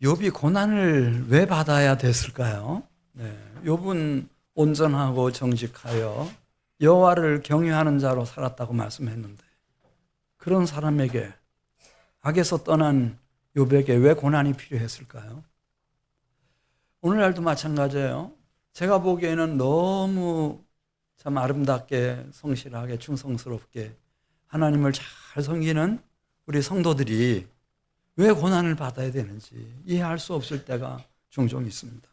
욥이 고난을 왜 받아야 됐을까요? 네, 욥은 온전하고 정직하여 여호와를 경외하는 자로 살았다고 말씀했는데 그런 사람에게 악에서 떠난 욥에게 왜 고난이 필요했을까요? 오늘날도 마찬가지예요. 제가 보기에는 너무 참 아름답게 성실하게 충성스럽게 하나님을 잘 섬기는 우리 성도들이 왜 고난을 받아야 되는지 이해할 수 없을 때가 종종 있습니다.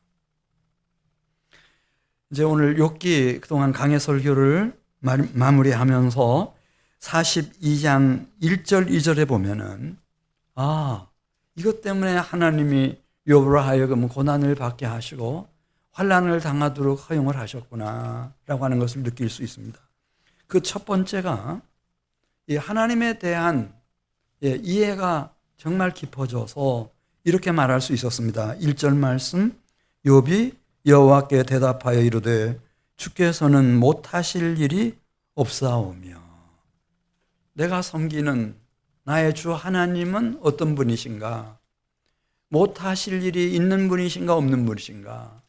이제 오늘 욥기 그동안 강해 설교를 마무리하면서 42장 1절 2절에 보면은 이것 때문에 하나님이 욥으로 하여금 고난을 받게 하시고 환난을 당하도록 허용을 하셨구나 라고 하는 것을 느낄 수 있습니다. 그 첫 번째가 이 하나님에 대한 이해가 정말 깊어져서 이렇게 말할 수 있었습니다. 1절 말씀, 욥이 여호와께 대답하여 이르되 주께서는 못하실 일이 없사오며 내가 섬기는 나의 주 하나님은 어떤 분이신가? 못하실 일이 있는 분이신가 없는 분이신가?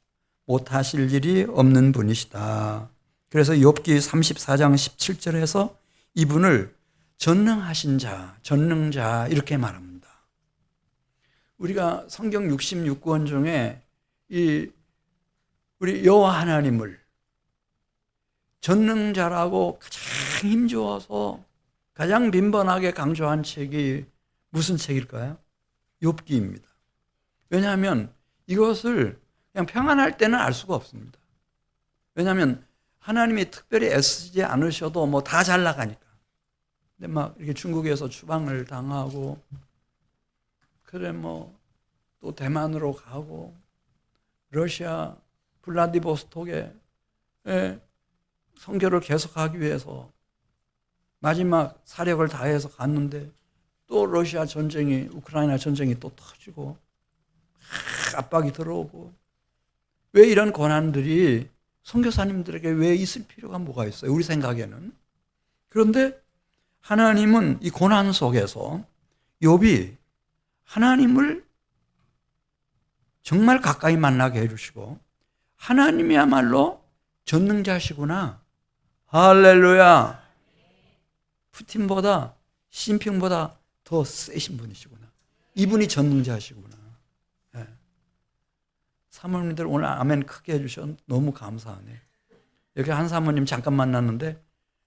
못하실 일이 없는 분이시다. 그래서 욥기 34장 17절에서 이분을 전능하신 자, 전능자 이렇게 말합니다. 우리가 성경 66권 중에 우리 여호와 하나님을 전능자라고 가장 힘주어서 가장 빈번하게 강조한 책이 무슨 책일까요? 욥기입니다. 왜냐하면 이것을 그냥 평안할 때는 알 수가 없습니다. 왜냐하면 하나님이 특별히 애쓰지 않으셔도 뭐 다 잘 나가니까. 근데 막 이렇게 중국에서 추방을 당하고 그래 뭐 또 대만으로 가고 러시아 블라디보스톡에 선교를 계속하기 위해서 마지막 사력을 다해서 갔는데 또 러시아 전쟁이 우크라이나 전쟁이 또 터지고 압박이 들어오고 왜 이런 고난들이 선교사님들에게 왜 있을 필요가 뭐가 있어요? 우리 생각에는. 그런데 하나님은 이 고난 속에서 욥이 하나님을 정말 가까이 만나게 해주시고 하나님이야말로 전능자시구나. 할렐루야. 푸틴보다 시진핑보다 더 세신 분이시구나. 이분이 전능자시구나. 네. 사모님들 오늘 아멘 크게 해주셔서 너무 감사하네. 여기 한 사모님 잠깐 만났는데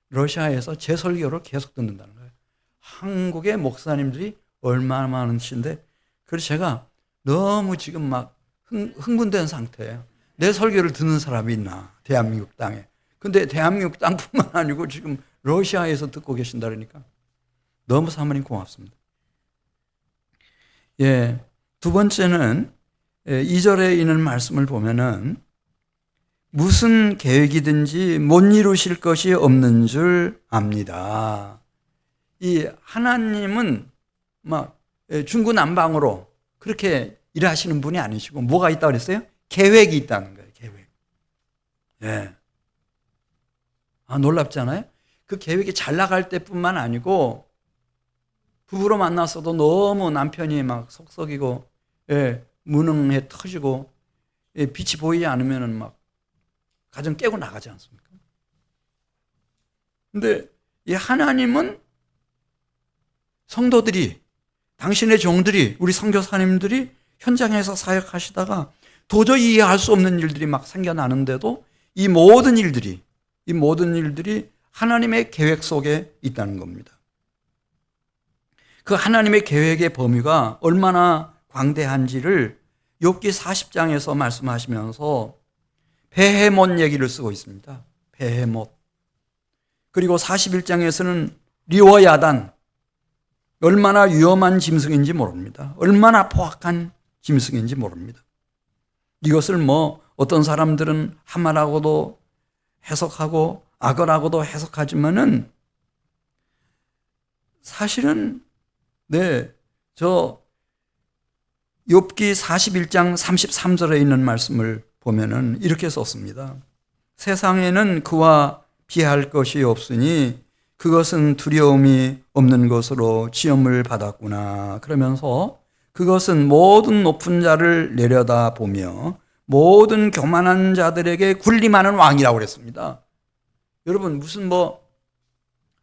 러시아에서 제 설교를 계속 듣는다는 거예요. 한국의 목사님들이 얼마나 많으신데 그래서 제가 너무 지금 막 흥분된 상태예요. 내 설교를 듣는 사람이 있나 대한민국 땅에. 근데 대한민국 땅뿐만 아니고 지금 러시아에서 듣고 계신다 그러니까 너무 사모님 고맙습니다. 두 번째는 2절에 있는 말씀을 보면은 무슨 계획이든지 못 이루실 것이 없는 줄 압니다. 이 하나님은 막 중구난방으로 그렇게 일하시는 분이 아니시고 뭐가 있다고 그랬어요? 계획이 있다는 거예요. 계획. 놀랍잖아요. 그 계획이 잘 나갈 때뿐만 아니고 부부로 만났어도 너무 남편이 막 속썩이고 무능해 터지고 빛이 보이지 않으면은 막 가정 깨고 나가지 않습니까? 근데 이 하나님은 성도들이 당신의 종들이 우리 선교사님들이 현장에서 사역하시다가 도저히 이해할 수 없는 일들이 막 생겨나는데도 이 모든 일들이 하나님의 계획 속에 있다는 겁니다. 그 하나님의 계획의 범위가 얼마나 광대한지를 욥기 40장에서 말씀하시면서 베헤못 얘기를 쓰고 있습니다. 베헤못. 그리고 41장에서는 리워야단. 얼마나 위험한 짐승인지 모릅니다. 얼마나 포악한 짐승인지 모릅니다. 이것을 뭐 어떤 사람들은 하마라고도 해석하고 악어라고도 해석하지만은 사실은 저 욥기 41장 33절에 있는 말씀을 보면은 이렇게 썼습니다. 세상에는 그와 비할 것이 없으니 그것은 두려움이 없는 것으로 지음을 받았구나. 그러면서 그것은 모든 높은 자를 내려다보며 모든 교만한 자들에게 군림하는 왕이라고 그랬습니다. 여러분, 무슨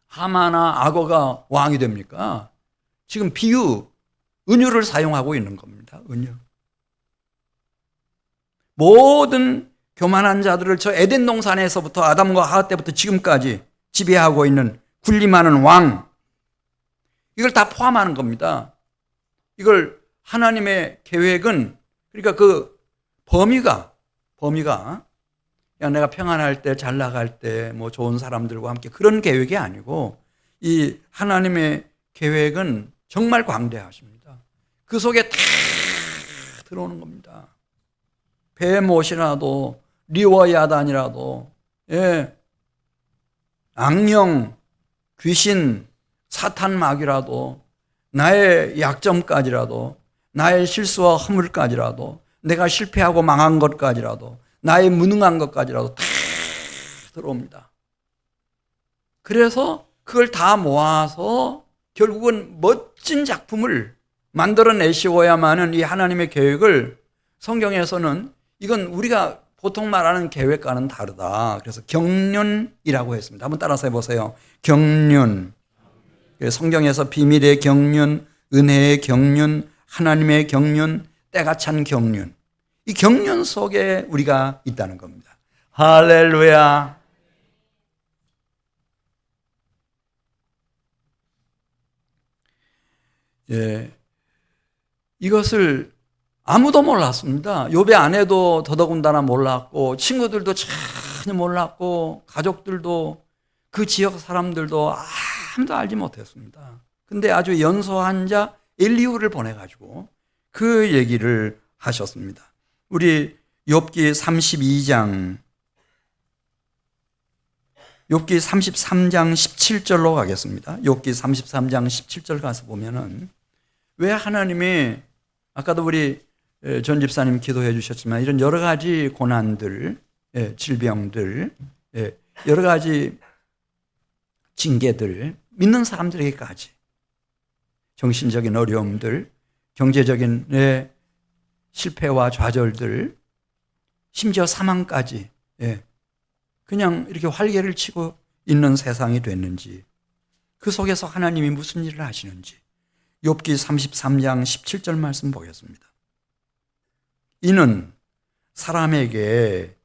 하마나 악어가 왕이 됩니까? 지금 비유, 은유를 사용하고 있는 겁니다. 은유. 모든 교만한 자들을 저 에덴 동산에서부터 아담과 하와 때부터 지금까지 지배하고 있는 군림하는 왕, 이걸 다 포함하는 겁니다. 이걸 하나님의 계획은, 그러니까 그 범위가 야, 내가 평안할 때, 잘 나갈 때, 좋은 사람들과 함께 그런 계획이 아니고, 이 하나님의 계획은 정말 광대하십니다. 그 속에 다 들어오는 겁니다. 베못이라도, 리워야단이라도, 악령, 귀신, 사탄 마귀라도, 나의 약점까지라도, 나의 실수와 허물까지라도, 내가 실패하고 망한 것까지라도, 나의 무능한 것까지라도 다 들어옵니다. 그래서 그걸 다 모아서 결국은 멋진 작품을 만들어내시고야만은 이 하나님의 계획을, 성경에서는 이건 우리가 보통 말하는 계획과는 다르다. 그래서 경륜이라고 했습니다. 한번 따라서 해보세요. 경륜. 성경에서 비밀의 경륜, 은혜의 경륜, 하나님의 경륜, 때가 찬 경륜. 이 경륜 속에 우리가 있다는 겁니다. 할렐루야. 이것을 아무도 몰랐습니다. 욥의 아내도 더더군다나 몰랐고, 친구들도 전혀 몰랐고, 가족들도, 그 지역 사람들도 아무도 알지 못했습니다. 근데 아주 연소한 자 엘리후를 보내가지고 그 얘기를 하셨습니다. 우리 욥기 33장 17절로 가겠습니다. 욥기 33장 17절 가서 보면은, 왜 하나님이, 아까도 우리 전 집사님 기도해 주셨지만, 이런 여러 가지 고난들, 질병들, 여러 가지 징계들, 믿는 사람들에게까지 정신적인 어려움들, 경제적인 실패와 좌절들, 심지어 사망까지 그냥 이렇게 활개를 치고 있는 세상이 됐는지, 그 속에서 하나님이 무슨 일을 하시는지 욥기 33장 17절 말씀 보겠습니다. 이는 사람에게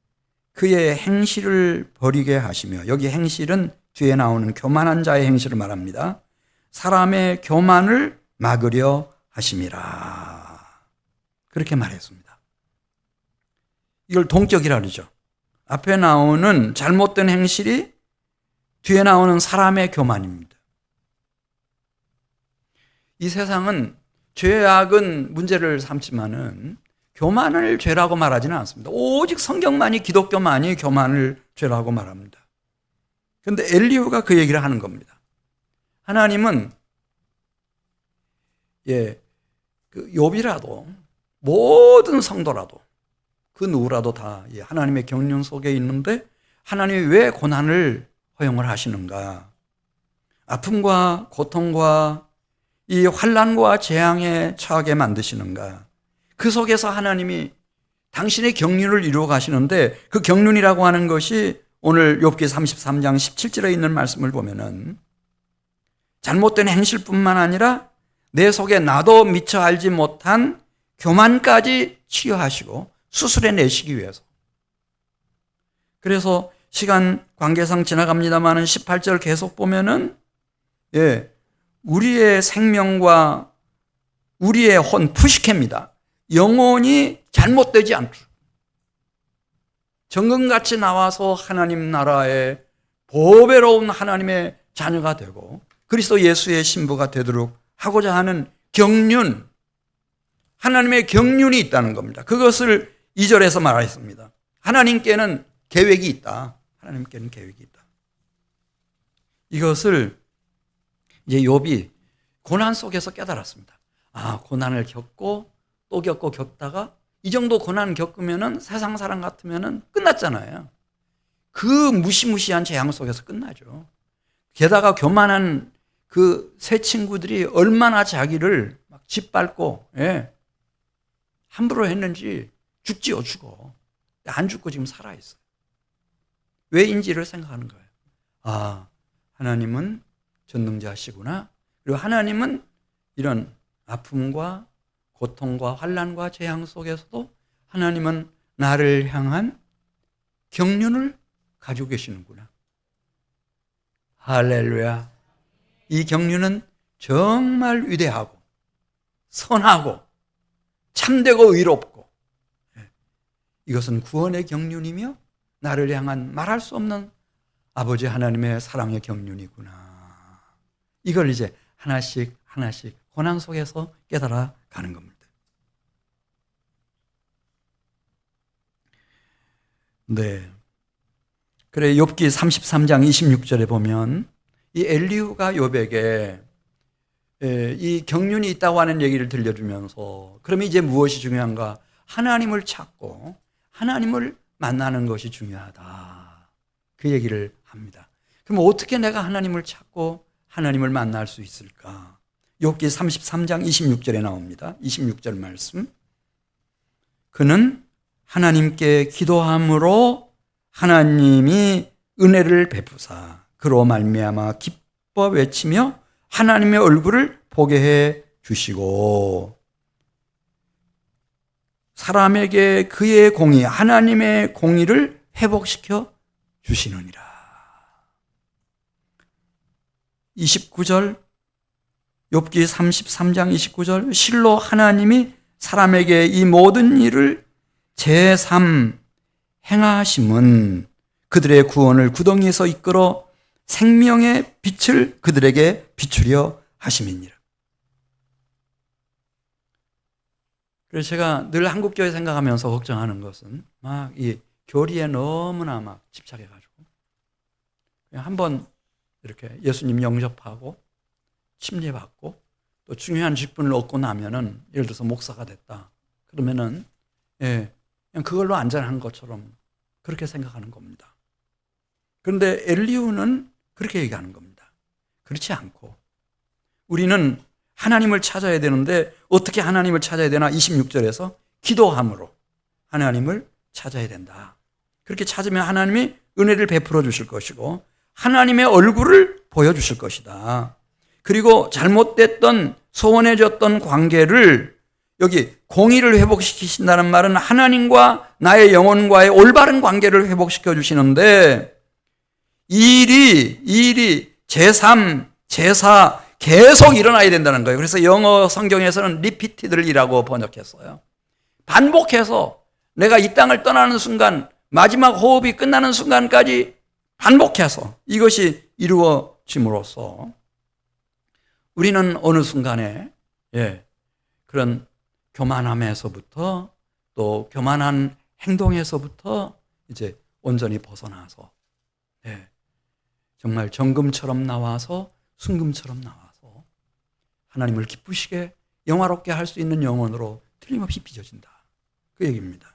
그의 행실을 버리게 하시며, 여기 행실은 뒤에 나오는 교만한 자의 행실을 말합니다. 사람의 교만을 막으려 하심이라. 그렇게 말했습니다. 이걸 동격이라 그러죠. 앞에 나오는 잘못된 행실이 뒤에 나오는 사람의 교만입니다. 이 세상은 죄악은 문제를 삼지만은 교만을 죄라고 말하지는 않습니다. 오직 성경만이, 기독교만이 교만을 죄라고 말합니다. 그런데 엘리후가 그 얘기를 하는 겁니다. 하나님은 그 욥이라도, 모든 성도라도, 그 누구라도 다 하나님의 경륜 속에 있는데, 하나님이 왜 고난을 허용을 하시는가? 아픔과 고통과 이 환난과 재앙에 처하게 만드시는가? 그 속에서 하나님이 당신의 경륜을 이루어 가시는데, 그 경륜이라고 하는 것이 오늘 욥기 33장 17절에 있는 말씀을 보면은, 잘못된 행실뿐만 아니라 내 속에 나도 미처 알지 못한 교만까지 치유하시고 수술해 내시기 위해서. 그래서 시간 관계상 지나갑니다마는 18절 계속 보면은, 우리의 생명과 우리의 혼, 푸시케입니다. 영혼이 잘못되지 않도록 정금같이 나와서 하나님 나라의 보배로운 하나님의 자녀가 되고 그리스도 예수의 신부가 되도록 하고자 하는 경륜, 하나님의 경륜이 있다는 겁니다. 그것을 2절에서 말했습니다. 하나님께는 계획이 있다. 하나님께는 계획이 있다. 이것을 이제 욥이 고난 속에서 깨달았습니다. 고난을 겪고 또 겪고 겪다가 이 정도 고난 겪으면은 세상 사람 같으면은 끝났잖아요. 그 무시무시한 재앙 속에서 끝나죠. 게다가 교만한 그 세 친구들이 얼마나 자기를 막 짓밟고, 예. 함부로 했는지 죽지요, 죽어. 안 죽고 지금 살아있어요. 왜인지를 생각하는 거예요. 아, 하나님은 전능자시구나. 그리고 하나님은 이런 아픔과 고통과 환난과 재앙 속에서도 하나님은 나를 향한 경륜을 가지고 계시는구나. 할렐루야. 이 경륜은 정말 위대하고 선하고 참되고 의롭고, 이것은 구원의 경륜이며 나를 향한 말할 수 없는 아버지 하나님의 사랑의 경륜이구나. 이걸 이제 하나씩 하나씩 고난 속에서 깨달아 가는 겁니다. 네. 그래, 욥기 33장 26절에 보면 이 엘리후가 욥에게 이 경륜이 있다고 하는 얘기를 들려주면서, 그러면 이제 무엇이 중요한가? 하나님을 찾고 하나님을 만나는 것이 중요하다. 그 얘기를 합니다. 그럼 어떻게 내가 하나님을 찾고 하나님을 만날 수 있을까? 욥기 33장 26절에 나옵니다. 26절 말씀. 그는 하나님께 기도함으로 하나님이 은혜를 베푸사 그로 말미암아 기뻐 외치며 하나님의 얼굴을 보게 해 주시고, 사람에게 그의 공의, 하나님의 공의를 회복시켜 주시느니라. 29절, 욥기 33장 29절, 실로 하나님이 사람에게 이 모든 일을 제3 행하심은 그들의 구원을 구덩이에서 이끌어 생명의 빛을 그들에게 비추려 하심이니라. 그래서 제가 늘 한국교회 생각하면서 걱정하는 것은 막 이 교리에 너무나 막 집착해가지고 한번 이렇게 예수님 영접하고 침례받고 또 중요한 직분을 얻고 나면은, 예를 들어서 목사가 됐다 그러면은 그냥 그걸로 안전한 것처럼 그렇게 생각하는 겁니다. 그런데 엘리후는 그렇게 얘기하는 겁니다. 그렇지 않고 우리는 하나님을 찾아야 되는데 어떻게 하나님을 찾아야 되나? 26절에서 기도함으로 하나님을 찾아야 된다. 그렇게 찾으면 하나님이 은혜를 베풀어 주실 것이고 하나님의 얼굴을 보여주실 것이다. 그리고 잘못됐던 소원해졌던 관계를, 여기 공의를 회복시키신다는 말은 하나님과 나의 영혼과의 올바른 관계를 회복시켜 주시는데, 이 일이 제3, 제4 계속 일어나야 된다는 거예요. 그래서 영어 성경에서는 리피티드이라고 번역했어요. 반복해서 내가 이 땅을 떠나는 순간, 마지막 호흡이 끝나는 순간까지 반복해서 이것이 이루어짐으로써 우리는 어느 순간에 그런 교만함에서부터 또 교만한 행동에서부터 이제 온전히 벗어나서 정말 정금처럼 나와서 순금처럼 나와서 하나님을 기쁘시게 영화롭게 할 수 있는 영혼으로 틀림없이 빚어진다. 그 얘기입니다.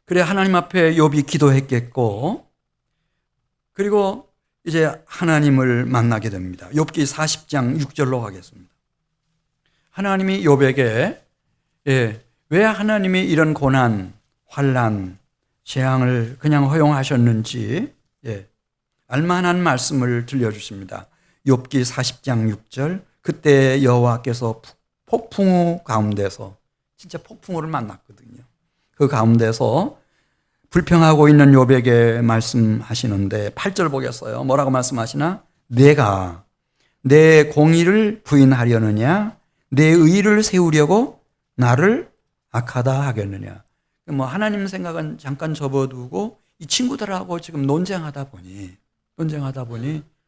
그래, 하나님 앞에 욥이 기도했겠고, 그리고 이제 하나님을 만나게 됩니다. 욥기 40장 6절로 가겠습니다. 하나님이 욥에게 왜 하나님이 이런 고난, 환난, 재앙을 그냥 허용하셨는지 알만한 말씀을 들려주십니다. 욥기 40장 6절, 그때 여호와께서 폭풍우 가운데서, 진짜 폭풍우를 만났거든요. 그 가운데서 불평하고 있는 욥에게 말씀하시는데 8절 보겠어요. 뭐라고 말씀하시나? 내가 내 공의를 부인하려느냐? 내 의를 세우려고 나를 악하다 하겠느냐? 뭐 하나님 생각은 잠깐 접어두고 이 친구들하고 지금 논쟁하다 보니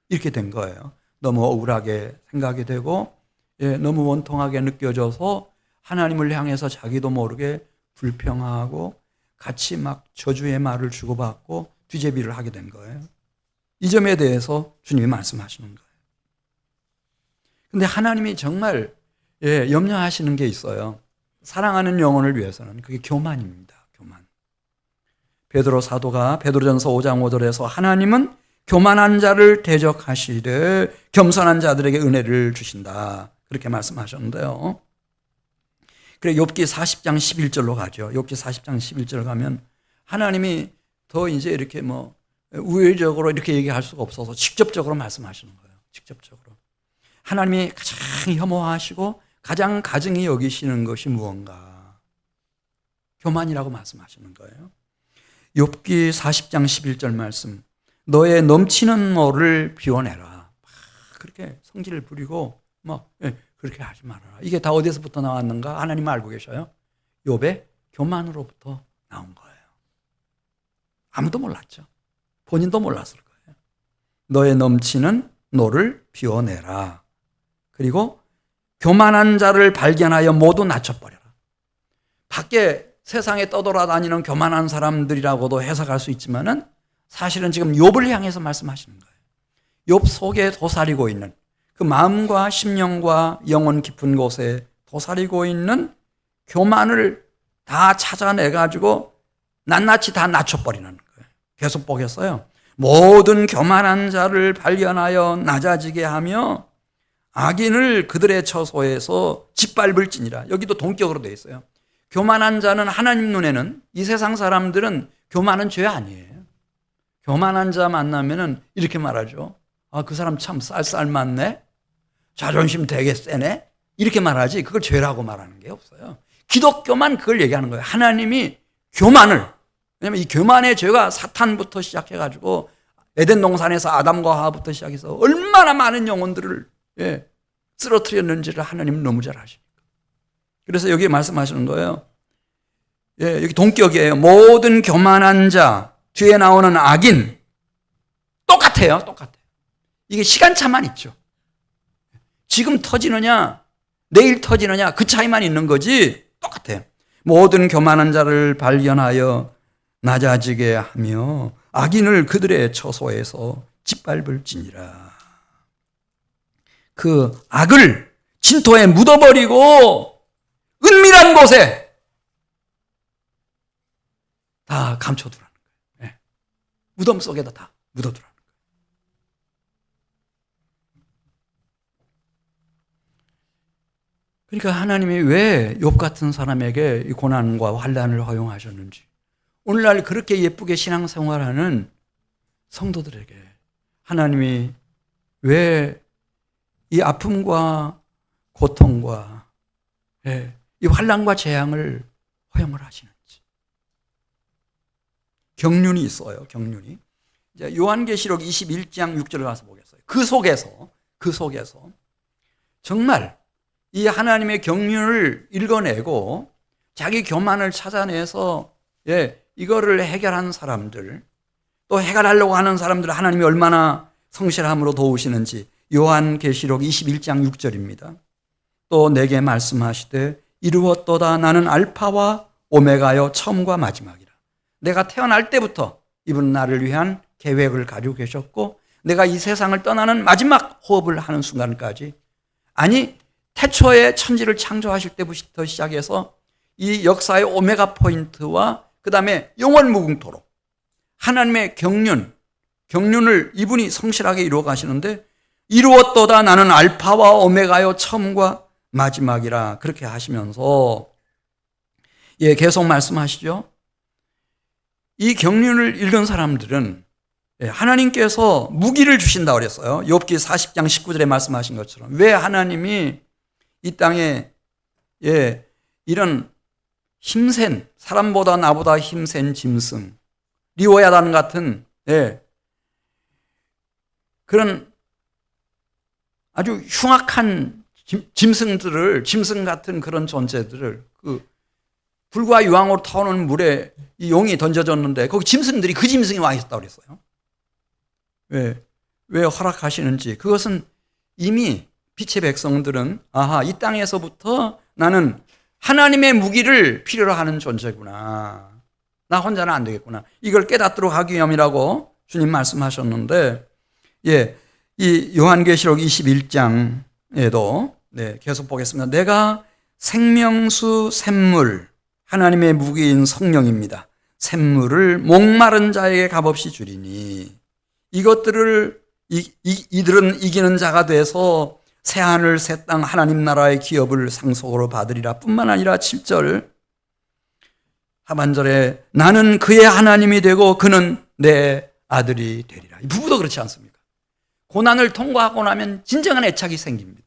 이렇게 된 거예요. 너무 억울하게 생각이 되고 너무 원통하게 느껴져서 하나님을 향해서 자기도 모르게 불평하고 같이 막 저주의 말을 주고받고 뒤제비를 하게 된 거예요. 이 점에 대해서 주님이 말씀하시는 거예요. 그런데 하나님이 정말 염려하시는 게 있어요. 사랑하는 영혼을 위해서는 그게 교만입니다. 교만. 베드로 사도가 베드로전서 5장 5절에서 하나님은 교만한 자를 대적하시되 겸손한 자들에게 은혜를 주신다. 그렇게 말씀하셨는데요. 그래 욥기 40장 11절로 가죠. 욥기 40장 11절 가면 하나님이 더 이제 이렇게 뭐 우회적으로 이렇게 얘기할 수가 없어서 직접적으로 말씀하시는 거예요. 직접적으로. 하나님이 가장 혐오하시고 가장 가증히 여기시는 것이 무언가? 교만이라고 말씀하시는 거예요. 욥기 40장 11절 말씀. 너의 넘치는 너를 비워내라. 그렇게 성질을 부리고 막 그렇게 하지 말아라. 이게 다 어디서부터 나왔는가? 하나님 알고 계셔요. 욥의 교만으로부터 나온 거예요. 아무도 몰랐죠. 본인도 몰랐을 거예요. 너의 넘치는 너를 비워내라. 그리고 교만한 자를 발견하여 모두 낮춰버려라. 밖에 세상에 떠돌아다니는 교만한 사람들이라고도 해석할 수 있지만은 사실은 지금 욥을 향해서 말씀하시는 거예요. 욥 속에 도사리고 있는 그 마음과 심령과 영혼 깊은 곳에 도사리고 있는 교만을 다 찾아내가지고 낱낱이 다 낮춰버리는 거예요. 계속 보겠어요. 모든 교만한 자를 발견하여 낮아지게 하며 악인을 그들의 처소에서 짓밟을지니라. 여기도 동격으로 되어 있어요. 교만한 자는 하나님 눈에는 이 세상 사람들은 교만은 죄 아니에요. 교만한 자 만나면은 이렇게 말하죠. 아, 그 사람 참 쌀쌀맞네? 자존심 되게 세네? 이렇게 말하지 그걸 죄라고 말하는 게 없어요. 기독교만 그걸 얘기하는 거예요. 하나님이 교만을, 왜냐하면 이 교만의 죄가 사탄부터 시작해가지고 에덴 동산에서 아담과 하와부터 시작해서 얼마나 많은 영혼들을 쓰러뜨렸는지를 하나님은 너무 잘 아십니다. 그래서 여기 말씀하시는 거예요. 여기 동격이에요. 모든 교만한 자, 뒤에 나오는 악인 똑같아요. 이게 시간차만 있죠. 지금 터지느냐 내일 터지느냐 그 차이만 있는 거지 똑같아요. 모든 교만한 자를 발견하여 낮아지게 하며 악인을 그들의 처소에서 짓밟을지니라. 그 악을 진토에 묻어버리고 은밀한 곳에 다 감춰두라는 거예요. 무덤 속에다 다 묻어두라는 거예요. 그러니까 하나님이 왜 욥 같은 사람에게 이 고난과 환난을 허용하셨는지, 오늘날 그렇게 예쁘게 신앙생활하는 성도들에게 하나님이 왜 이 아픔과 고통과 이 환난과 재앙을 허용을 하시는지. 경륜이 있어요. 경륜이. 이제 요한계시록 21장 6절을 가서 보겠어요. 그 속에서 정말 이 하나님의 경륜을 읽어내고 자기 교만을 찾아내서 이거를 해결한 사람들, 또 해결하려고 하는 사람들을 하나님이 얼마나 성실함으로 도우시는지 요한계시록 21장 6절입니다. 또 내게 말씀하시되 이루었도다. 나는 알파와 오메가요 처음과 마지막이라. 내가 태어날 때부터 이분은 나를 위한 계획을 가지고 계셨고 내가 이 세상을 떠나는 마지막 호흡을 하는 순간까지, 아니 태초에 천지를 창조하실 때부터 시작해서 이 역사의 오메가 포인트와 그 다음에 영원 무궁토록 하나님의 경륜을 이분이 성실하게 이루어 가시는데, 이루었도다. 나는 알파와 오메가요 처음과 마지막이라 그렇게 하시면서 계속 말씀하시죠. 이 경륜을 읽은 사람들은 하나님께서 무기를 주신다고 그랬어요. 욥기 40장 19절에 말씀하신 것처럼 왜 하나님이 이 땅에 이런 힘센, 사람보다 나보다 힘센 짐승, 리오야단 같은 그런 아주 흉악한 짐승 같은 그런 존재들을 그 불과 유황으로 타오는 물에 이 용이 던져졌는데 거기 짐승들이 그 짐승이 와 있었다고 그랬어요. 왜 허락하시는지, 그것은 이미 빛의 백성들은 이 땅에서부터 나는 하나님의 무기를 필요로 하는 존재구나, 나 혼자는 안 되겠구나, 이걸 깨닫도록 하기 위함이라고 주님 말씀하셨는데, 이 요한계시록 21장에도 계속 보겠습니다. 내가 생명수 샘물, 하나님의 무기인 성령입니다. 샘물을 목마른 자에게 값없이 주리니 이것들을 이들은 이기는 자가 돼서 새하늘 새 땅 하나님 나라의 기업을 상속으로 받으리라. 뿐만 아니라 7절 하반절에 나는 그의 하나님이 되고 그는 내 아들이 되리라. 이 부부도 그렇지 않습니까? 고난을 통과하고 나면 진정한 애착이 생깁니다.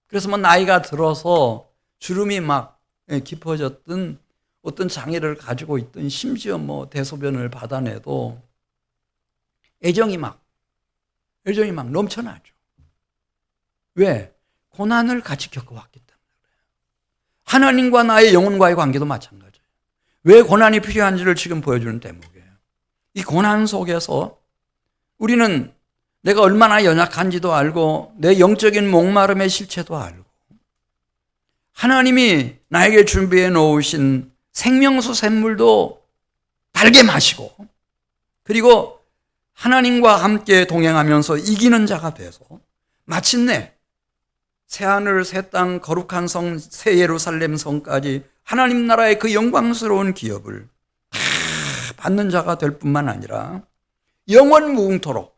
그래서 뭐 나이가 들어서 주름이 막 깊어졌든 어떤 장애를 가지고 있든 심지어 뭐 대소변을 받아내도 애정이 막 넘쳐나죠. 왜? 고난을 같이 겪어왔기 때문에 그래요. 하나님과 나의 영혼과의 관계도 마찬가지예요. 왜 고난이 필요한지를 지금 보여주는 대목이에요. 이 고난 속에서 우리는 내가 얼마나 연약한지도 알고 내 영적인 목마름의 실체도 알고 하나님이 나에게 준비해 놓으신 생명수 샘물도 달게 마시고 그리고 하나님과 함께 동행하면서 이기는 자가 돼서 마침내 새하늘 새 땅 거룩한 성 새 예루살렘 성까지 하나님 나라의 그 영광스러운 기업을 다 받는 자가 될 뿐만 아니라 영원 무궁토록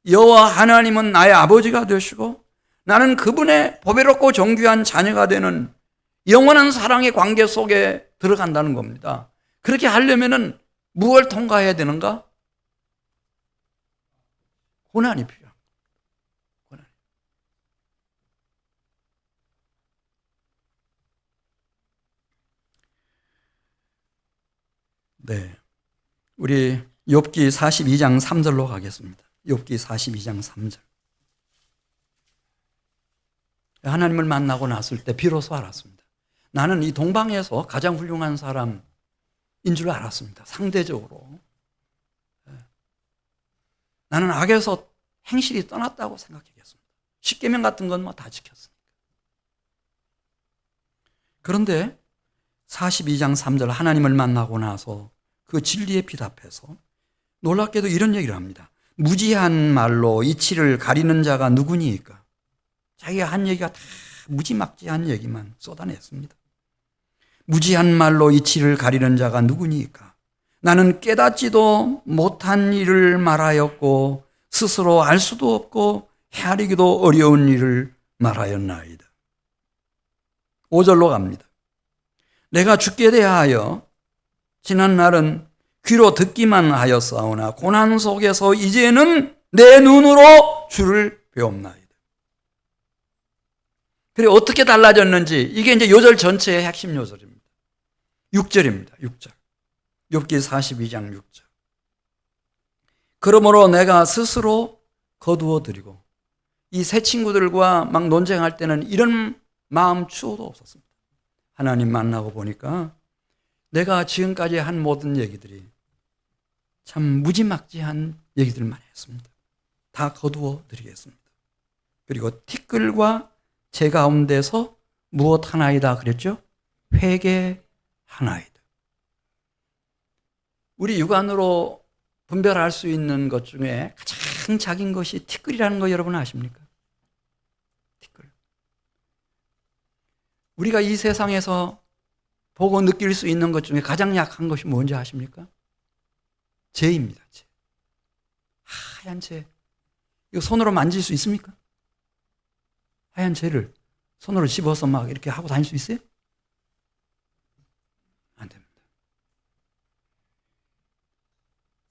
여호와 하나님은 나의 아버지가 되시고 나는 그분의 보배롭고 정귀한 자녀가 되는 영원한 사랑의 관계 속에 들어간다는 겁니다. 그렇게 하려면은 무엇을 통과해야 되는가? 고난이 필요합니다. 고난. 네, 우리 욥기 42장 3절로 가겠습니다. 욥기 42장 3절. 하나님을 만나고 났을 때 비로소 알았습니다. 나는 이 동방에서 가장 훌륭한 사람인 줄 알았습니다. 상대적으로. 나는 악에서 행실이 떠났다고 생각했습니다. 십계명 같은 건 뭐 다 지켰으니까. 그런데 42장 3절 하나님을 만나고 나서 그 진리에 비답해서 놀랍게도 이런 얘기를 합니다. 무지한 말로 이치를 가리는 자가 누구니까? 자기가 한 얘기가 다 무지막지한 얘기만 쏟아냈습니다. 무지한 말로 이치를 가리는 자가 누구니까? 나는 깨닫지도 못한 일을 말하였고 스스로 알 수도 없고 헤아리기도 어려운 일을 말하였나이다. 5절로 갑니다. 내가 죽게 대하여 지난 날은 귀로 듣기만 하였사오나 고난 속에서 이제는 내 눈으로 주를 배옵나이다. 그래 어떻게 달라졌는지 이게 이제 요절 전체의 핵심 요절입니다. 6절입니다. 6절. 욥기 42장 6절. 그러므로 내가 스스로 거두어 드리고 이 새 친구들과 막 논쟁할 때는 이런 마음 추호도 없었습니다. 하나님 만나고 보니까 내가 지금까지 한 모든 얘기들이 참 무지막지한 얘기들만 했습니다. 다 거두어 드리겠습니다. 그리고 티끌과 제 가운데서 무엇 하나이다 그랬죠? 회개 하나이다. 우리 육안으로 분별할 수 있는 것 중에 가장 작은 것이 티끌이라는 거 여러분 아십니까? 티끌. 우리가 이 세상에서 보고 느낄 수 있는 것 중에 가장 약한 것이 뭔지 아십니까? 재입니다. 재. 하얀 재. 이거 손으로 만질 수 있습니까? 하얀 재를 손으로 집어서 막 이렇게 하고 다닐 수 있어요? 안 됩니다.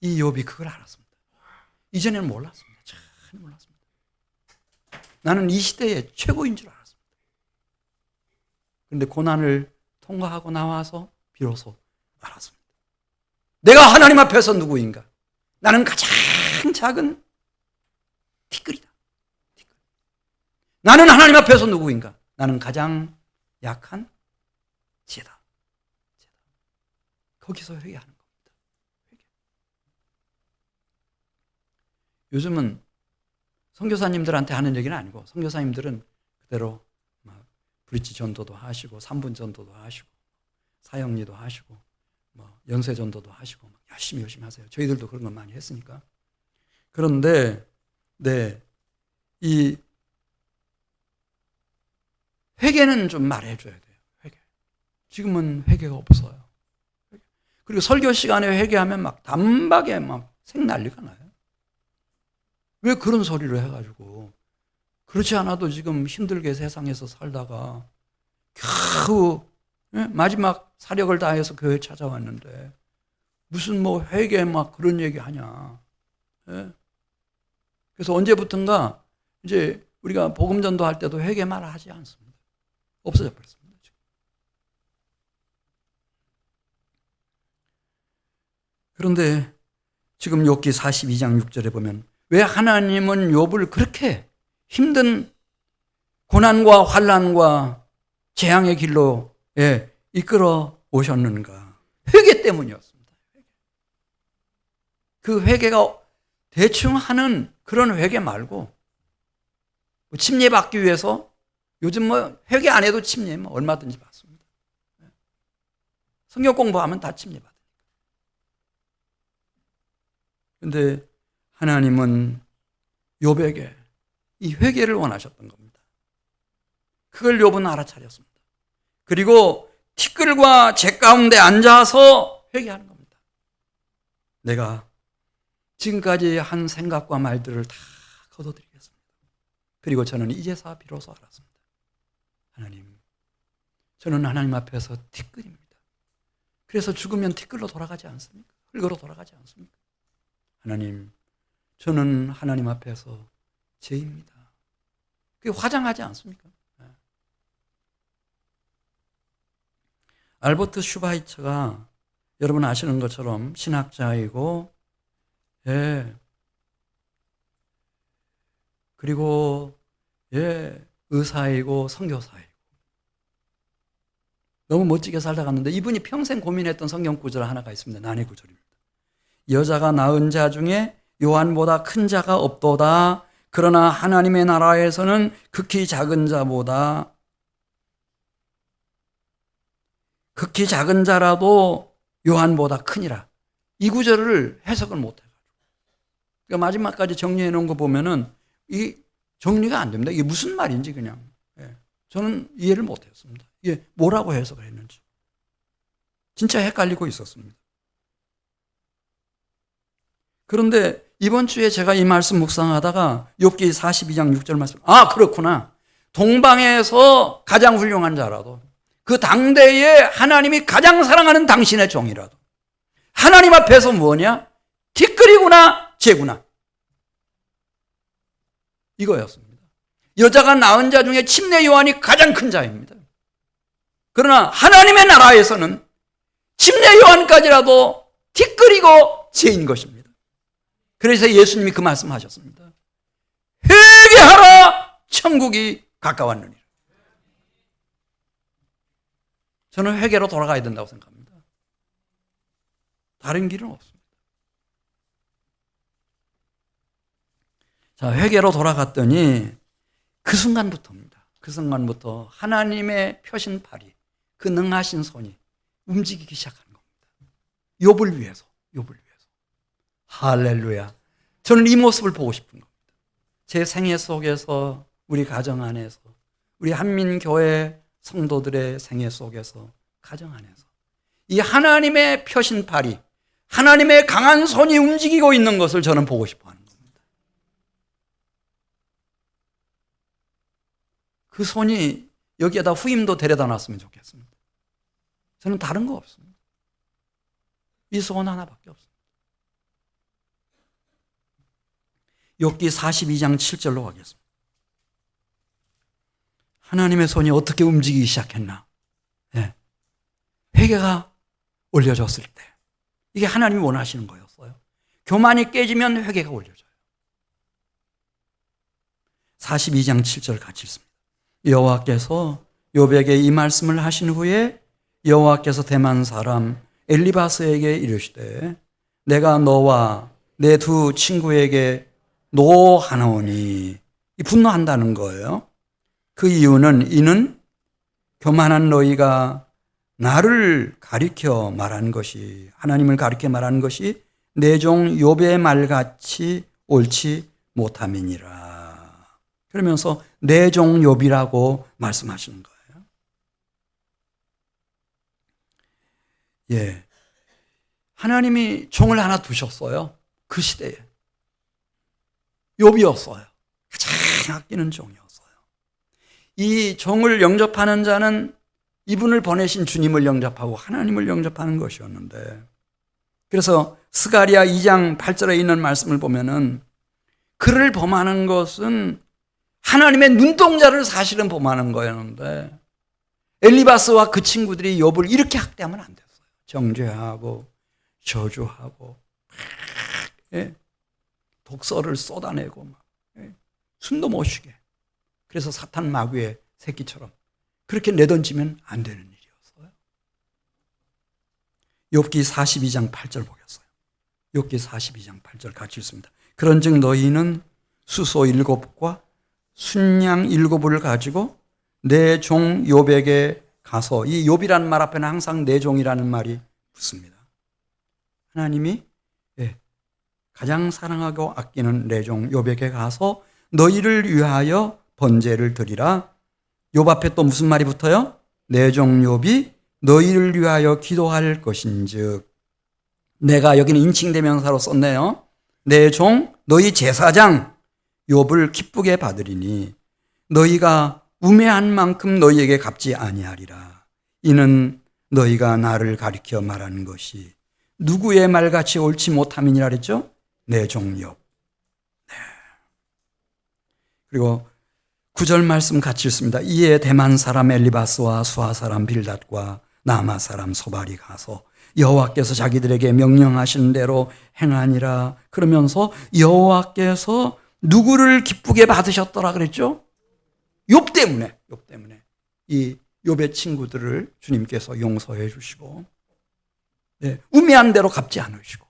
이 욥이 그걸 알았습니다. 이전에는 몰랐습니다. 전혀 몰랐습니다. 나는 이 시대의 최고인 줄 알았습니다. 그런데 고난을 통과하고 나와서 비로소 알았습니다. 내가 하나님 앞에서 누구인가? 나는 가장 작은 티끌이다. 티끌. 나는 하나님 앞에서 누구인가? 나는 가장 약한 죄다. 거기서 회개하는 겁니다. 회개. 요즘은 선교사님들한테 하는 얘기는 아니고 선교사님들은 그대로 막 브릿지 전도도 하시고 3분 전도도 하시고 사형리도 하시고 뭐 연쇄 전도도 하시고 열심히 하세요. 저희들도 그런 거 많이 했으니까. 그런데 이 회개는 좀 말해줘야 돼요. 회개. 지금은 회개가 없어요. 그리고 설교 시간에 회개하면 막 단박에 막 생난리가 나요. 왜 그런 소리를 해가지고 그렇지 않아도 지금 힘들게 세상에서 살다가 겨우 마지막 사력을 다해서 교회 찾아왔는데 무슨 뭐 회개 막 그런 얘기 하냐. 그래서 언제부턴가 이제 우리가 복음 전도할 때도 회개 말 하지 않습니다. 없어져 버렸습니다. 그런데 지금 욥기 42장 6절에 보면 왜 하나님은 욥을 그렇게 힘든 고난과 환난과 재앙의 길로 이끌어 오셨는가? 회개 때문이었습니다. 그 회개가 대충 하는 그런 회개 말고 침례받기 위해서 요즘 뭐 회개 안 해도 침례 얼마든지 받습니다. 성경 공부하면 다 침례받아요. 그런데 하나님은 욥에게 이 회개를 원하셨던 겁니다. 그걸 욥은 알아차렸습니다. 그리고 티끌과 재 가운데 앉아서 회개하는 겁니다. 내가 지금까지 한 생각과 말들을 다 거둬드리겠습니다. 그리고 저는 이제서 비로소 알았습니다. 하나님, 저는 하나님 앞에서 티끌입니다. 그래서 죽으면 티끌로 돌아가지 않습니까? 흙으로 돌아가지 않습니까? 하나님, 저는 하나님 앞에서 죄입니다. 그게 화장하지 않습니까? 알버트 슈바이처가 여러분 아시는 것처럼 신학자이고, 그리고 의사이고 선교사이고 너무 멋지게 살다 갔는데 이분이 평생 고민했던 성경 구절 하나가 있습니다. 난해 구절입니다. 여자가 낳은 자 중에 요한보다 큰 자가 없도다. 그러나 하나님의 나라에서는 극히 작은 자보다 극히 작은 자라도 요한보다 크니라. 이 구절을 해석을 못해가지고 그러니까 마지막까지 정리해 놓은 거 보면은 이 정리가 안 됩니다. 이게 무슨 말인지 그냥 저는 이해를 못했습니다. 이게 뭐라고 해석을 했는지 진짜 헷갈리고 있었습니다. 그런데 이번 주에 제가 이 말씀 묵상하다가 욥기 42장 6절 말씀, 그렇구나. 동방에서 가장 훌륭한 자라도 그 당대에 하나님이 가장 사랑하는 당신의 종이라도 하나님 앞에서 뭐냐? 티끌이구나, 재구나. 이거였습니다. 여자가 낳은 자 중에 침례 요한이 가장 큰 자입니다. 그러나 하나님의 나라에서는 침례 요한까지라도 티끌이고 재인 것입니다. 그래서 예수님이 그 말씀하셨습니다. 회개하라, 천국이 가까웠느니라. 저는 회개로 돌아가야 된다고 생각합니다. 다른 길은 없습니다. 자, 회개로 돌아갔더니 그 순간부터입니다. 그 순간부터 하나님의 펴신 팔이, 그 능하신 손이 움직이기 시작하는 겁니다. 욥을 위해서. 할렐루야. 저는 이 모습을 보고 싶은 겁니다. 제 생애 속에서, 우리 가정 안에서, 우리 한민교회 성도들의 생애 속에서, 가정 안에서 이 하나님의 펴신 팔이, 하나님의 강한 손이 움직이고 있는 것을 저는 보고 싶어 하는 겁니다. 그 손이 여기에다 후임도 데려다 놨으면 좋겠습니다. 저는 다른 거 없습니다. 이 소원 하나밖에 없습니다. 욥기 42장 7절로 가겠습니다. 하나님의 손이 어떻게 움직이기 시작했나? 회개가 올려졌을 때 이게 하나님이 원하시는 거였어요. 교만이 깨지면 회개가 올려져요. 42장 7절 같이 읽습니다. 여호와께서 욥에게 이 말씀을 하신 후에 여호와께서 대만 사람 엘리바스에게 이르시되 내가 너와 내 두 친구에게 노하노니, 분노한다는 거예요. 그 이유는 이는 교만한 너희가 나를 가리켜 말한 것이, 하나님을 가리켜 말한 것이 내 종 욥의 말같이 옳지 못함이니라. 그러면서 내 종 욥이라고 말씀하시는 거예요. 하나님이 종을 하나 두셨어요. 그 시대에. 욥이었어요. 가장 아끼는 종이었어요. 이 종을 영접하는 자는 이분을 보내신 주님을 영접하고 하나님을 영접하는 것이었는데, 그래서 스가랴 2장 8절에 있는 말씀을 보면은 그를 범하는 것은 하나님의 눈동자를 사실은 범하는 거였는데, 엘리바스와 그 친구들이 욥을 이렇게 학대하면 안 됐어요. 정죄하고 저주하고 독서를 쏟아내고 막 숨도 못 쉬게. 그래서 사탄 마귀의 새끼처럼 그렇게 내던지면 안 되는 일이었어요. 욥기 42장 8절 보겠어요. 욥기 42장 8절 같이 읽습니다. 그런즉 너희는 수소 7과 순양 7을 가지고 내 종 욥에게 가서, 이 욥이라는 말 앞에는 항상 내 종이라는 말이 붙습니다. 하나님이 가장 사랑하고 아끼는 내 종 욥에게 가서 너희를 위하여 번제를 드리라. 욥 앞에 또 무슨 말이 붙어요? 내 종 욥이 너희를 위하여 기도할 것인즉. 내가 여기는 인칭대명사로 썼네요. 내 종 너희 제사장 욥을 기쁘게 받으리니 너희가 우매한 만큼 너희에게 갚지 아니하리라. 이는 너희가 나를 가리켜 말하는 것이 누구의 말같이 옳지 못함이니라 그랬죠? 내 종 욥. 그리고 9절 말씀 같이 읽습니다. 이에 대만 사람 엘리바스와 수아 사람 빌닷과 나마 사람 소발이 가서 여호와께서 자기들에게 명령하신 대로 행하니라. 그러면서 여호와께서 누구를 기쁘게 받으셨더라 그랬죠? 욥 때문에 이 욥의 친구들을 주님께서 용서해 주시고, 우매한 대로 갚지 않으시고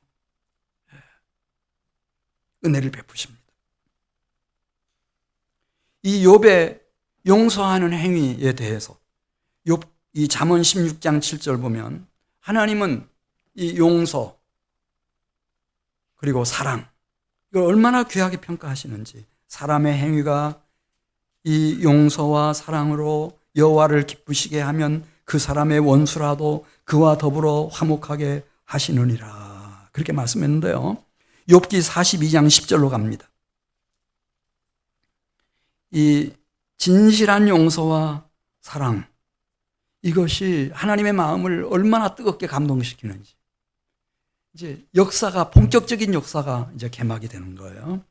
은혜를 베푸십니다. 이 욥의 용서하는 행위에 대해서 이 잠언 16장 7절 보면 하나님은 이 용서 그리고 사랑, 이걸 얼마나 귀하게 평가하시는지, 사람의 행위가 이 용서와 사랑으로 여호와를 기쁘시게 하면 그 사람의 원수라도 그와 더불어 화목하게 하시느니라, 그렇게 말씀했는데요. 욥기 42장 10절로 갑니다. 이 진실한 용서와 사랑, 이것이 하나님의 마음을 얼마나 뜨겁게 감동시키는지, 이제 역사가, 본격적인 역사가 이제 개막이 되는 거예요.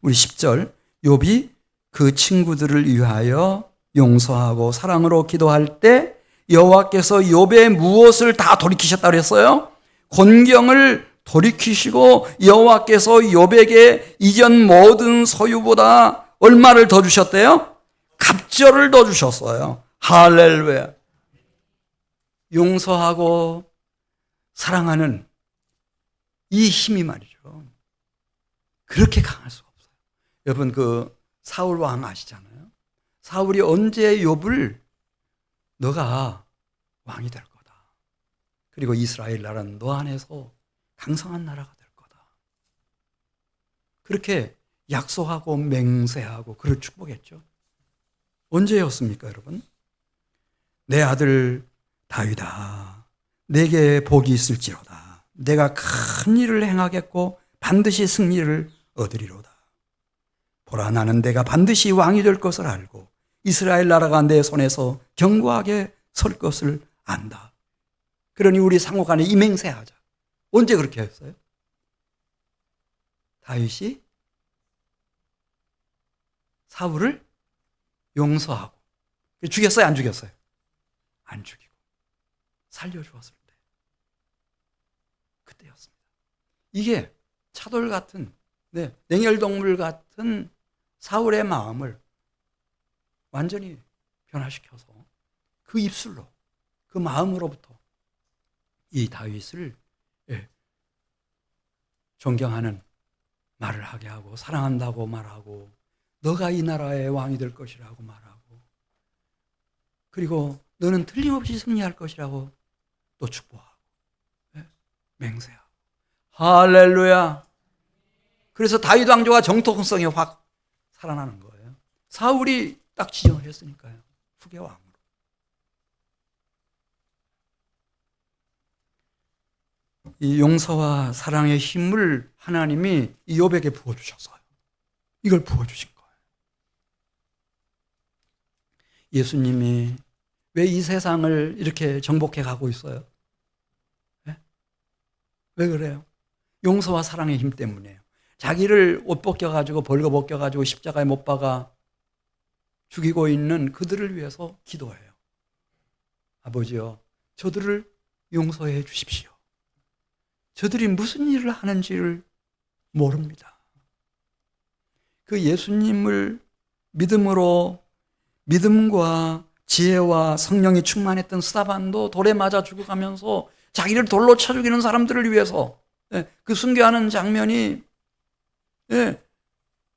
우리 10절, 욥이 그 친구들을 위하여 용서하고 사랑으로 기도할 때 여호와께서 욥의 무엇을 다 돌이키셨다고 했어요? 곤경을 돌이키시고 여호와께서 욥에게 이전 모든 소유보다 얼마를 더 주셨대요? 갑절을 더 주셨어요. 할렐루야. 용서하고 사랑하는 이 힘이 말이죠, 그렇게 강할 수가 없어요. 여러분, 그 사울 왕 아시잖아요. 사울이 언제 욥을 너가 왕이 될 거다, 그리고 이스라엘 나라는 너 안에서 강성한 나라가 될 거다, 그렇게 약속하고 맹세하고 그를 축복했죠. 언제였습니까, 여러분? 내 아들 다윗아, 내게 복이 있을지로다. 내가 큰 일을 행하겠고 반드시 승리를 얻으리로다. 보라, 나는 내가 반드시 왕이 될 것을 알고 이스라엘 나라가 내 손에서 견고하게 설 것을 안다. 그러니 우리 상호간에 이 맹세하자. 언제 그렇게 했어요? 다윗이 사울을 용서하고, 죽였어요, 안 죽였어요? 안 죽이고 살려주었을 때, 그때였습니다. 이게 차돌 같은, 냉혈동물 같은 사울의 마음을 완전히 변화시켜서 그 입술로, 그 마음으로부터 이 다윗을 존경하는 말을 하게 하고, 사랑한다고 말하고, 너가 이 나라의 왕이 될 것이라고 말하고, 그리고 너는 틀림없이 승리할 것이라고 또 축복하고, 맹세하고. 할렐루야. 그래서 다윗 왕조가 정통성이 확 살아나는 거예요. 사울이 딱 지정을 했으니까요, 후계 왕으로. 이 용서와 사랑의 힘을 하나님이 이 욥에게 부어주셨어요. 이걸 부어주신 거예요. 예수님이 왜 이 세상을 이렇게 정복해 가고 있어요? 네? 왜 그래요? 용서와 사랑의 힘 때문이에요. 자기를 옷 벗겨가지고 벌거 벗겨가지고 십자가에 못 박아 죽이고 있는 그들을 위해서 기도해요. 아버지요, 저들을 용서해 주십시오. 저들이 무슨 일을 하는지를 모릅니다. 그 예수님을 믿음으로, 믿음과 지혜와 성령이 충만했던 스데반도 돌에 맞아 죽어가면서 자기를 돌로 쳐 죽이는 사람들을 위해서 그 순교하는 장면이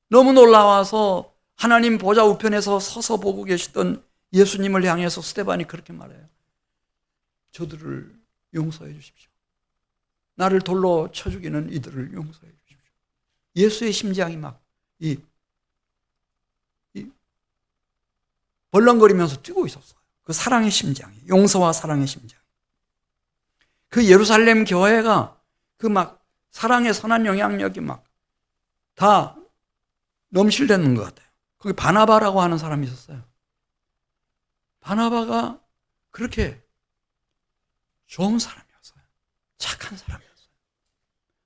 너무 놀라워서 하나님 보좌 우편에서 서서 보고 계시던 예수님을 향해서 스데반이 그렇게 말해요. 저들을 용서해 주십시오. 나를 돌로 쳐 죽이는 이들을 용서해 주십시오. 예수의 심장이 막 벌렁거리면서 뛰고 있었어요. 그 사랑의 심장이, 용서와 사랑의 심장. 그 예루살렘 교회가 그 막 사랑의 선한 영향력이 막 다 넘실대는 것 같아요. 거기 바나바라고 하는 사람이 있었어요. 바나바가 그렇게 좋은 사람이었어요. 착한 사람이었어요.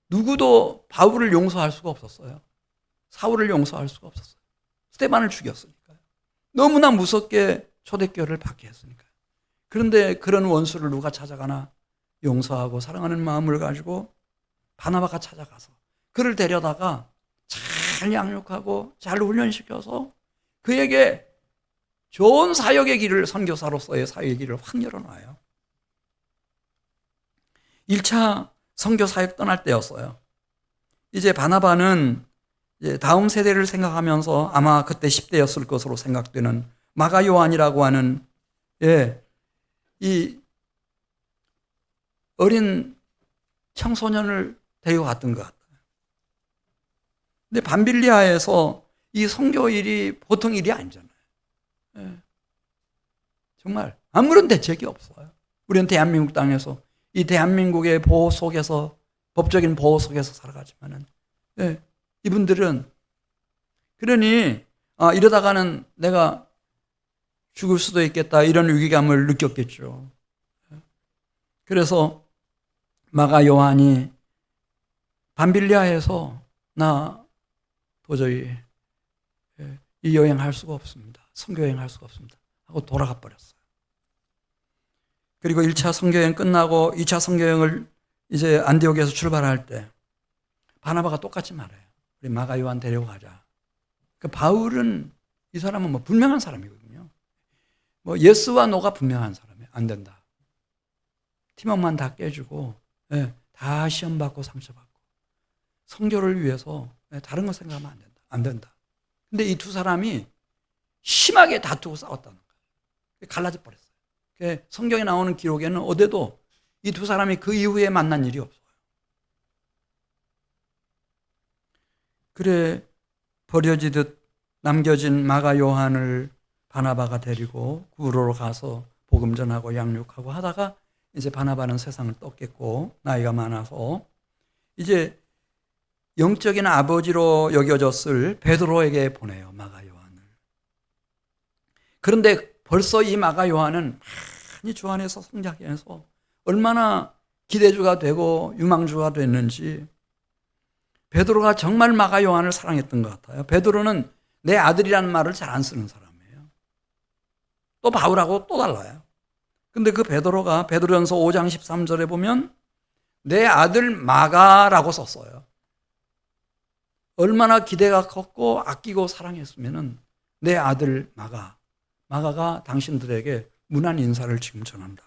누구도 바울을 용서할 수가 없었어요. 사울을 용서할 수가 없었어요. 스데반을 죽였으니까요. 너무나 무섭게 초대교회를 받게 했으니까요. 그런데 그런 원수를 누가 찾아가나 용서하고 사랑하는 마음을 가지고 바나바가 찾아가서 그를 데려다가 잘 양육하고 잘 훈련시켜서 그에게 좋은 사역의 길을, 선교사로서의 사역의 길을 확 열어놔요. 1차 선교 사역 떠날 때였어요. 이제 바나바는 이제 다음 세대를 생각하면서 아마 그때 10대였을 것으로 생각되는 마가 요한이라고 하는 이 어린 청소년을 데리고 갔던 것 같아요. 근데 밤빌리아에서 이 선교 일이 보통 일이 아니잖아요. 정말 아무런 대책이 없어요. 우리는 대한민국 땅에서 이 대한민국의 보호 속에서, 법적인 보호 속에서 살아가지만은 이분들은 그러니 이러다가는 내가 죽을 수도 있겠다 이런 위기감을 느꼈겠죠. 그래서 마가 요한이 밤빌리아에서 나 도저히 이 여행할 수가 없습니다. 선교 여행할 수가 없습니다. 하고 돌아가 버렸어요. 그리고 1차 선교 여행 끝나고 2차 선교 여행을 이제 안디옥에서 출발할 때 바나바가 똑같이 말해요. 우리 마가 요한 데리고 가자. 그 바울은 이 사람은 뭐 분명한 사람이거든요. 뭐 예스와 노가 분명한 사람이에요. 안 된다. 팀원만 다 깨주고 다 시험 받고 상처 받고 선교를 위해서 다른 거 생각하면 안 된다. 안 된다. 근데 이 두 사람이 심하게 다투고 싸웠다는 거예요. 갈라져 버렸어요. 성경에 나오는 기록에는 어디에도 이 두 사람이 그 이후에 만난 일이 없어요. 그래 버려지듯 남겨진 마가 요한을 바나바가 데리고 구로로 가서 복음 전하고 양육하고 하다가 이제 바나바는 세상을 떴겠고 나이가 많아서 이제 영적인 아버지로 여겨졌을 베드로에게 보내요. 마가 요한을. 그런데 벌써 이 마가 요한은 많이 주 안에서 성장해서 얼마나 기대주가 되고 유망주가 됐는지 베드로가 정말 마가 요한을 사랑했던 것 같아요. 베드로는 내 아들이라는 말을 잘 안 쓰는 사람이에요. 또 바울하고 또 달라요. 근데 그 베드로가 베드로전서 5장 13절에 보면 내 아들 마가라고 썼어요. 얼마나 기대가 컸고 아끼고 사랑했으면은 내 아들 마가가 당신들에게 무난 인사를 지금 전한다.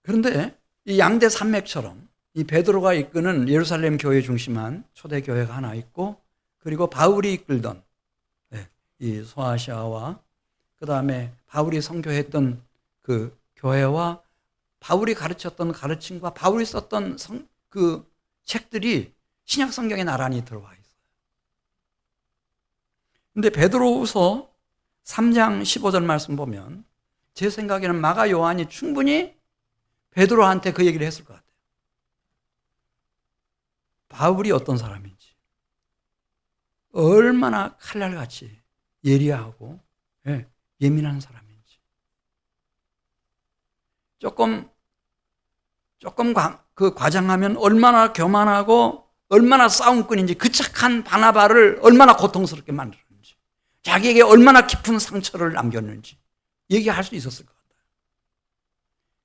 그런데 이 양대 산맥처럼 이 베드로가 이끄는 예루살렘 교회 중심한 초대 교회가 하나 있고 그리고 바울이 이끌던 이 소아시아와 그 다음에 바울이 선교했던 그 교회와 바울이 가르쳤던 가르침과 바울이 썼던 그 책들이 신약 성경에 나란히 들어와 있어요. 근데 베드로후서 3장 15절 말씀 보면 제 생각에는 마가 요한이 충분히 베드로한테 그 얘기를 했을 것 같아요. 바울이 어떤 사람인지, 얼마나 칼날같이 예리하고 예민한 사람인지, 조금 과장하면 얼마나 교만하고 얼마나 싸움꾼인지, 그 착한 바나바를 얼마나 고통스럽게 만들었는지, 자기에게 얼마나 깊은 상처를 남겼는지 얘기할 수 있었을 것 같아요.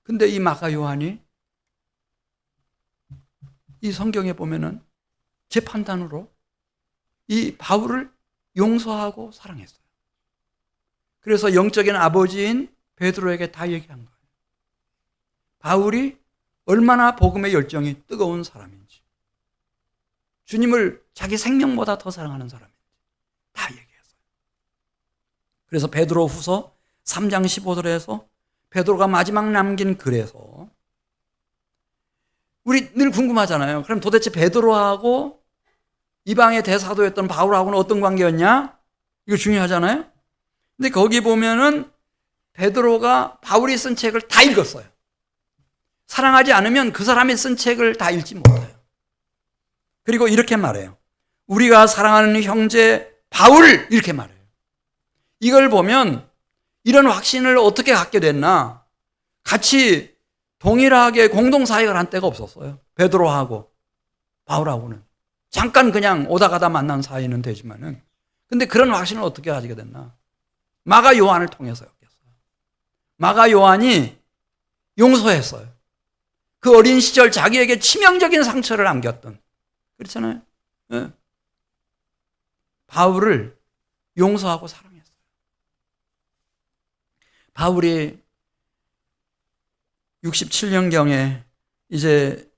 근데 이 마가 요한이 이 성경에 보면은 제 판단으로 이 바울을 용서하고 사랑했어요. 그래서 영적인 아버지인 베드로에게 다 얘기한 거예요. 바울이 얼마나 복음의 열정이 뜨거운 사람인지, 주님을 자기 생명보다 더 사랑하는 사람인지 다 얘기했어요. 그래서 베드로 후서 3장 15절에서 베드로가 마지막 남긴 글에서, 우리 늘 궁금하잖아요. 그럼 도대체 베드로하고 이방의 대사도였던 바울하고는 어떤 관계였냐? 이거 중요하잖아요. 근데 거기 보면은 베드로가 바울이 쓴 책을 다 읽었어요. 사랑하지 않으면 그 사람이 쓴 책을 다 읽지 못해요. 그리고 이렇게 말해요. 우리가 사랑하는 형제 바울, 이렇게 말해요. 이걸 보면 이런 확신을 어떻게 갖게 됐나? 같이 동일하게 공동사역을 한 때가 없었어요. 베드로하고 바울하고는. 잠깐 그냥 오다 가다 만난 사이는 되지만은, 근데 그런 확신을 어떻게 가지게 됐나? 마가 요한을 통해서였겠어요. 마가 요한이 용서했어요. 그 어린 시절 자기에게 치명적인 상처를 남겼던, 그렇잖아요. 네. 바울을 용서하고 사랑했어요. 바울이 67년경에 이제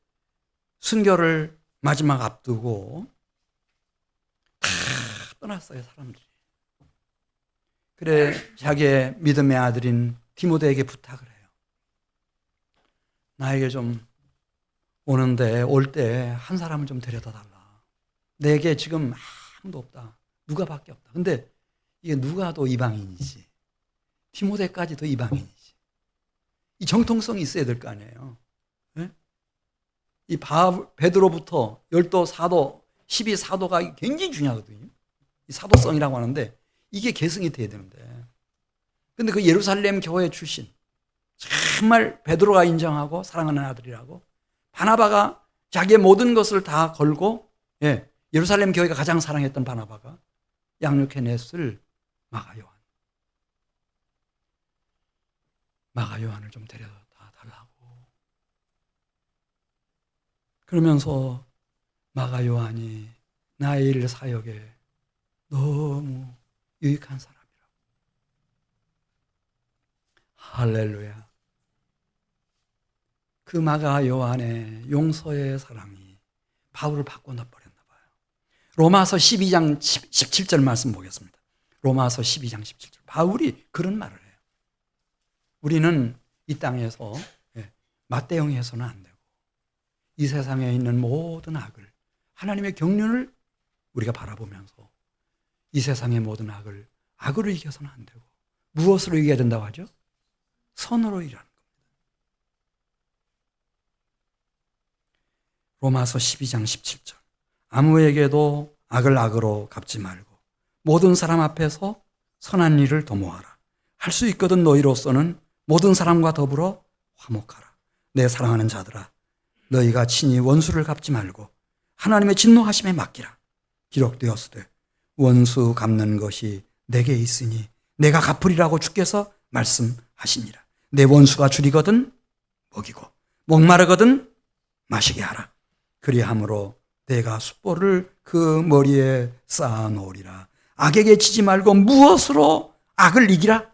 순교를 마지막 앞두고 다 떠났어요, 사람들이. 그래 자기의 믿음의 아들인 디모데에게 부탁을 해요. 나에게 좀 오는데, 올 때 한 사람을 좀 데려다 달라. 내게 지금 아무도 없다. 누가밖에 없다. 근데 이게 누가도 이방인이지, 디모데까지도 이방인이지. 이 정통성이 있어야 될 거 아니에요. 네? 이 베드로부터 10도, 사도, 12사도가 굉장히 중요하거든요. 이 사도성이라고 하는데 이게 계승이 돼야 되는데. 근데 그 예루살렘 교회 출신, 정말 베드로가 인정하고 사랑하는 아들이라고, 바나바가 자기의 모든 것을 다 걸고, 예루살렘 교회가 가장 사랑했던 바나바가 양육해냈을 마가 요한. 마가 요한을 좀 데려다 달라고. 그러면서 마가 요한이 나의 일 사역에 너무 유익한 사람이라고. 할렐루야. 그 마가 요한의 용서의 사랑이 바울을 바꿔 버렸나 봐요. 로마서 12장 17절 말씀 보겠습니다. 로마서 12장 17절. 바울이 그런 말을 해요. 우리는 이 땅에서 맞대응해서는 안 되고, 이 세상에 있는 모든 악을, 하나님의 경륜을 우리가 바라보면서 이 세상의 모든 악으로 이겨서는 안 되고, 무엇으로 이겨야 된다고 하죠? 선으로 일하는 겁니다. 로마서 12장 17절. 아무에게도 악을 악으로 갚지 말고 모든 사람 앞에서 선한 일을 도모하라. 할 수 있거든 너희로서는 모든 사람과 더불어 화목하라. 내 사랑하는 자들아, 너희가 친히 원수를 갚지 말고 하나님의 진노하심에 맡기라. 기록되었으되 원수 갚는 것이 내게 있으니 내가 갚으리라고 주께서 말씀하시니라. 내 원수가 줄이거든 먹이고 목마르거든 마시게 하라. 그리함으로 내가 숯불을 그 머리에 쌓아 놓으리라. 악에게 지지 말고 무엇으로 악을 이기라?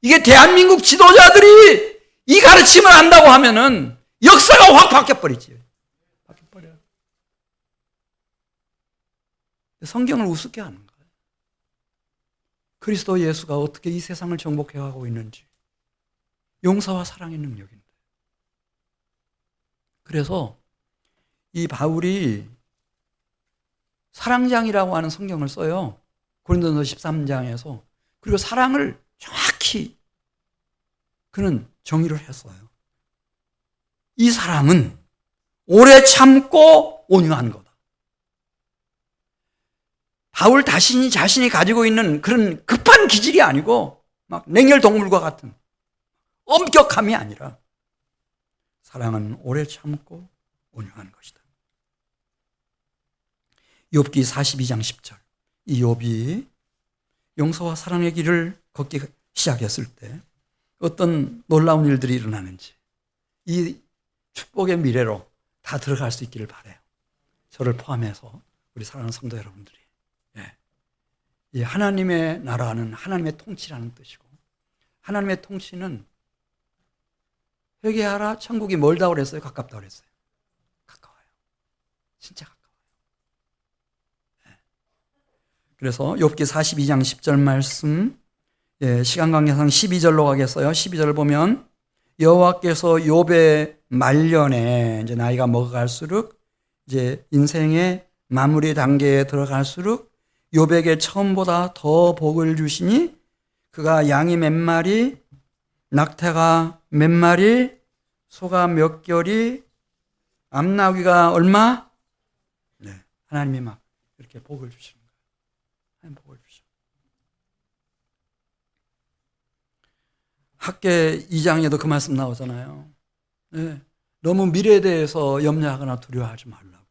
이게 대한민국 지도자들이 이 가르침을 안다고 하면은 역사가 확 바뀌어버리지. 바뀌어버려요. 성경을 우습게 하는 거예요. 그리스도 예수가 어떻게 이 세상을 정복해가고 있는지, 용서와 사랑의 능력인데. 그래서 이 바울이 사랑장이라고 하는 성경을 써요. 고린도전서 13장에서. 그리고 사랑을 정확히 그는 정의를 했어요. 이 사람은 오래 참고 온유한 거다. 바울 자신이 가지고 있는 그런 급한 기질이 아니고 막 냉혈동물과 같은 엄격함이 아니라 사랑은 오래 참고 온유한 것이다. 욥기 42장 10절. 이 욥이 용서와 사랑의 길을 걷기 시작했을 때 어떤 놀라운 일들이 일어나는지 이 축복의 미래로 다 들어갈 수 있기를 바라요. 저를 포함해서 우리 사랑하는 성도 여러분들이. 이 하나님의 나라는 하나님의 통치라는 뜻이고, 하나님의 통치는 회개하라, 천국이 멀다 그랬어요? 가깝다 그랬어요? 가까워요. 진짜 가까워요. 그래서 욥기 42장 10절 말씀, 시간 관계상 12절로 가겠어요. 12절 보면 여호와께서 욥의 말년에 이제 나이가 먹어갈수록 이제 인생의 마무리 단계에 들어갈수록 욥에게 처음보다 더 복을 주시니 그가 양이 몇 마리, 낙태가 몇 마리, 소가 몇 결이, 암나귀가 얼마? 네, 하나님이 막 이렇게 복을 주시는 거예요. 하나님 복을 주셔. 학계 2장에도 그 말씀 나오잖아요. 네, 너무 미래에 대해서 염려하거나 두려워하지 말라고.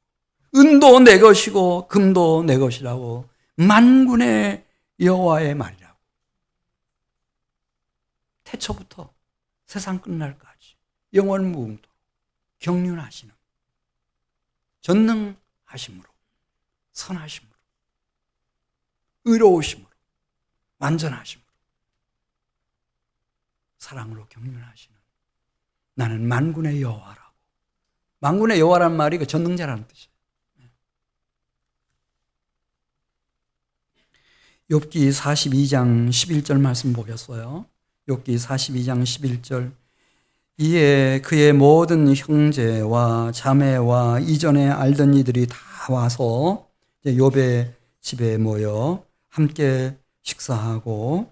은도 내 것이고 금도 내 것이라고 만군의 여호와의 말이라고. 태초부터 세상 끝날까지 영원 무궁토록 경륜하시는 전능하심으로 선하심으로 의로우심으로 완전하심으로 사랑으로 경륜하시는 나는 만군의 여호와라고. 만군의 여호와라는 말이 그 전능자라는 뜻이에요. 욥기 42장 11절 말씀 보겠어요. 욥기 42장 11절. 이에 그의 모든 형제와 자매와 이전에 알던 이들이 다 와서 욥의 집에 모여 함께 식사하고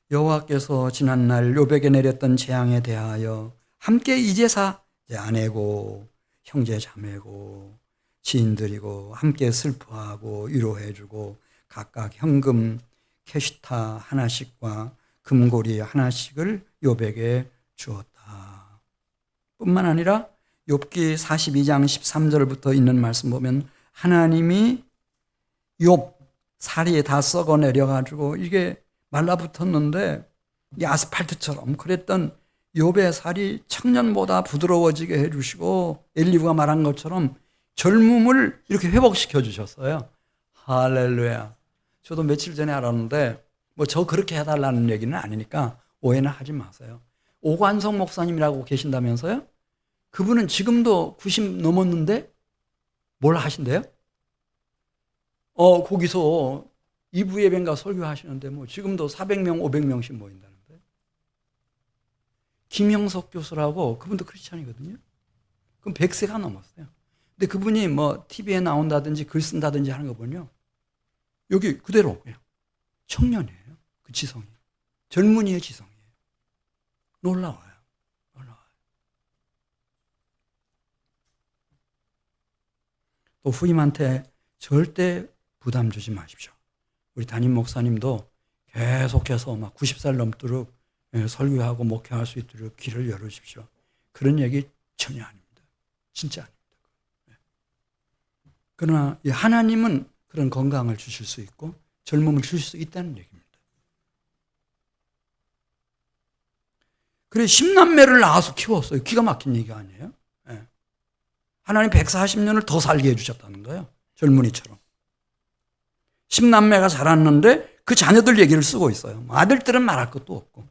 여호와께서 지난날 욥에게 내렸던 재앙에 대하여 함께 이제사 아내고 형제 자매고 지인들이고 함께 슬퍼하고 위로해주고 각각 현금 캐시타 하나씩과 금고리 하나씩을 욥에게 주었다. 뿐만 아니라 욥기 42장 13절부터 있는 말씀 보면 하나님이 욥 살이 다 썩어 내려가지고 이게 말라붙었는데 이 아스팔트처럼 그랬던 욥의 살이 청년보다 부드러워지게 해주시고 엘리후가 말한 것처럼 젊음을 이렇게 회복시켜 주셨어요. 할렐루야. 저도 며칠 전에 알았는데 뭐 저 그렇게 해달라는 얘기는 아니니까 오해는 하지 마세요. 오관성 목사님이라고 계신다면서요? 그분은 지금도 90 넘었는데 뭘 하신대요? 거기서 2부 예배인가 설교하시는데 뭐 지금도 400명, 500명씩 모인다는데. 김영석 교수라고 그분도 크리스찬이거든요. 그럼 100세가 넘었어요. 근데 그분이 뭐 TV에 나온다든지 글 쓴다든지 하는 거 보면요. 여기 그대로 그냥 청년이에요. 그 지성이. 젊은이의 지성이에요. 놀라워요. 놀라워요. 또 후임한테 절대 부담 주지 마십시오. 우리 담임 목사님도 계속해서 막 90살 넘도록 설교하고 목회할 수 있도록 길을 열어주십시오. 그런 얘기 전혀 아닙니다. 진짜 아닙니다. 그러나 하나님은 그런 건강을 주실 수 있고 젊음을 주실 수 있다는 얘기입니다. 그래 10남매를 낳아서 키웠어요. 기가 막힌 얘기가 아니에요. 하나님 140년을 더 살게 해주셨다는 거예요. 젊은이처럼. 10남매가 자랐는데 그 자녀들 얘기를 쓰고 있어요. 아들들은 말할 것도 없고.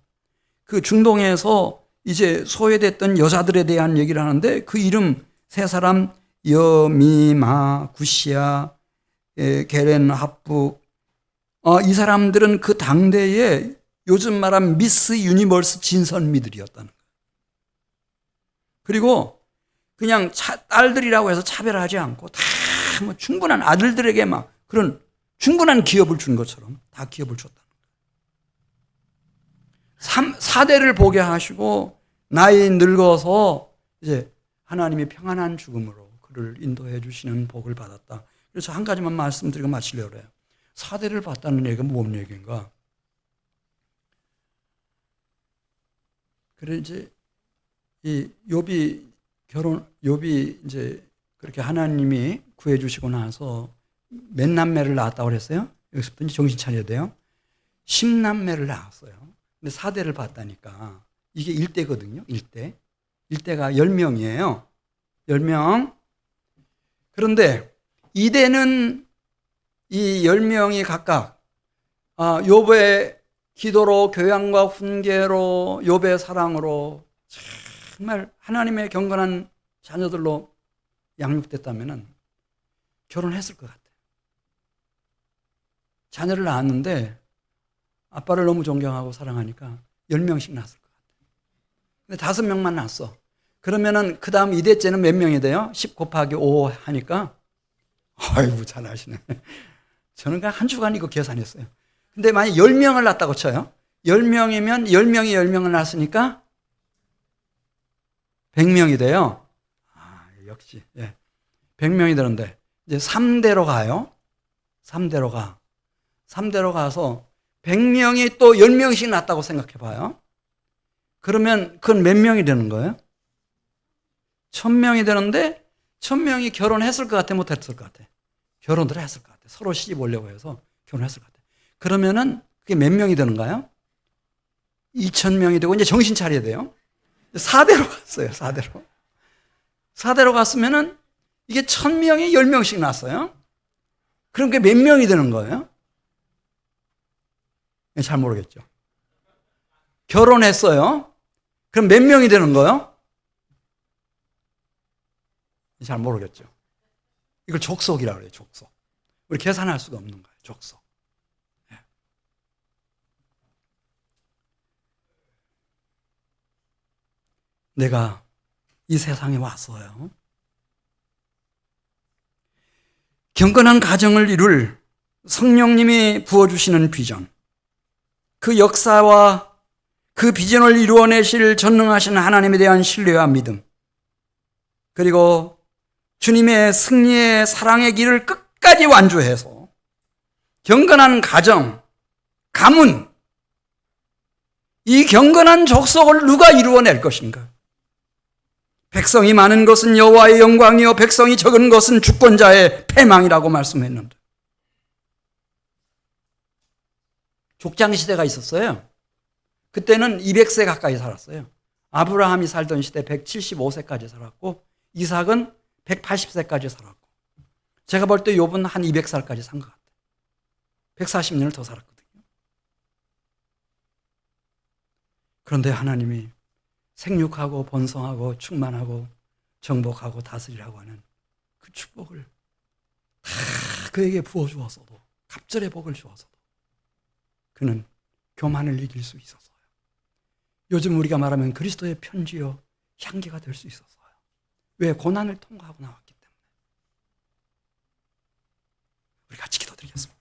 그 중동에서 이제 소외됐던 여자들에 대한 얘기를 하는데 그 이름 세 사람 여미마, 구시아, 게렌, 합북. 이 사람들은 그 당대에 요즘 말하면 미스 유니버스 진선미들이었다는 거예요. 그리고 그냥 딸들이라고 해서 차별하지 않고 다 뭐 충분한 아들들에게 막 그런 충분한 기업을 준 것처럼 다 기업을 줬다는 거예요. 4대를 보게 하시고 나이 늙어서 이제 하나님이 평안한 죽음으로 우리를 인도해 주시는 복을 받았다. 그래서 한 가지만 말씀드리고 마치려고 해요. 사대를 봤다는 얘기가 뭔 얘기인가? 그래 이제 이 욥이 이제 그렇게 하나님이 구해 주시고 나서 몇 남매를 낳았다고 그랬어요? 여기서부터 이제 정신 차려야 돼요. 10남매를 낳았어요. 근데 사대를 봤다니까 이게 1대거든요. 1대가 10명이에요. 10명. 그런데 2대는 이 10명이 각각 욥의 기도로, 교양과 훈계로, 욥의 사랑으로 정말 하나님의 경건한 자녀들로 양육됐다면 결혼했을 것 같아요. 자녀를 낳았는데 아빠를 너무 존경하고 사랑하니까 10명씩 낳았을 것 같아요. 근데 5명만 낳았어. 그러면은 그 다음 2대째는 몇 명이 돼요? 10 곱하기 5 하니까 아이고 잘하시네. 저는 그냥 한 주간 이거 계산했어요. 근데 만약 10명을 낳았다고 쳐요. 10명이면 10명이 10명을 낳았으니까 100명이 돼요. 역시 100명이 되는데 이제 3대로 가요. 3대로 가. 3대로 가서 100명이 또 10명씩 낳았다고 생각해 봐요. 그러면 그건 몇 명이 되는 거예요? 1000명이 되는데 1000명이 결혼했을 것 같아, 못했을 것 같아? 결혼을 했을 것 같아. 서로 시집 오려고 해서 결혼했을 것 같아. 그러면은 그게 몇 명이 되는가요? 2000명이 되고 이제 정신 차려야 돼요. 4대로 갔어요. 4대로 갔으면은 이게 1000명이 10명씩 났어요. 그럼 그게 몇 명이 되는 거예요? 잘 모르겠죠. 결혼했어요. 그럼 몇 명이 되는 거예요? 잘 모르겠죠. 이걸 족속이라고 그래요. 족속. 우리 계산할 수가 없는 거예요. 족속. 내가 이 세상에 왔어요. 경건한 가정을 이룰 성령님이 부어주시는 비전, 그 역사와 그 비전을 이루어내실 전능하신 하나님에 대한 신뢰와 믿음, 그리고 주님의 승리의 사랑의 길을 끝까지 완주해서 경건한 가정, 가문, 이 경건한 족속을 누가 이루어낼 것인가? 백성이 많은 것은 여호와의 영광이요 백성이 적은 것은 주권자의 패망이라고 말씀했는데, 족장 시대가 있었어요. 그때는 200세 가까이 살았어요. 아브라함이 살던 시대 175세까지 살았고 이삭은 180세까지 살았고, 제가 볼 때 욥은 한 200살까지 산 것 같아요. 140년을 더 살았거든요. 그런데 하나님이 생육하고 번성하고 충만하고 정복하고 다스리라고 하는 그 축복을 다 그에게 부어주었어도, 갑절의 복을 주었어도 그는 교만을 이길 수 있었어요. 요즘 우리가 말하면 그리스도의 편지요 향기가 될 수 있었어요. 왜? 고난을 통과하고 나왔기 때문에. 우리 같이 기도드리겠습니다.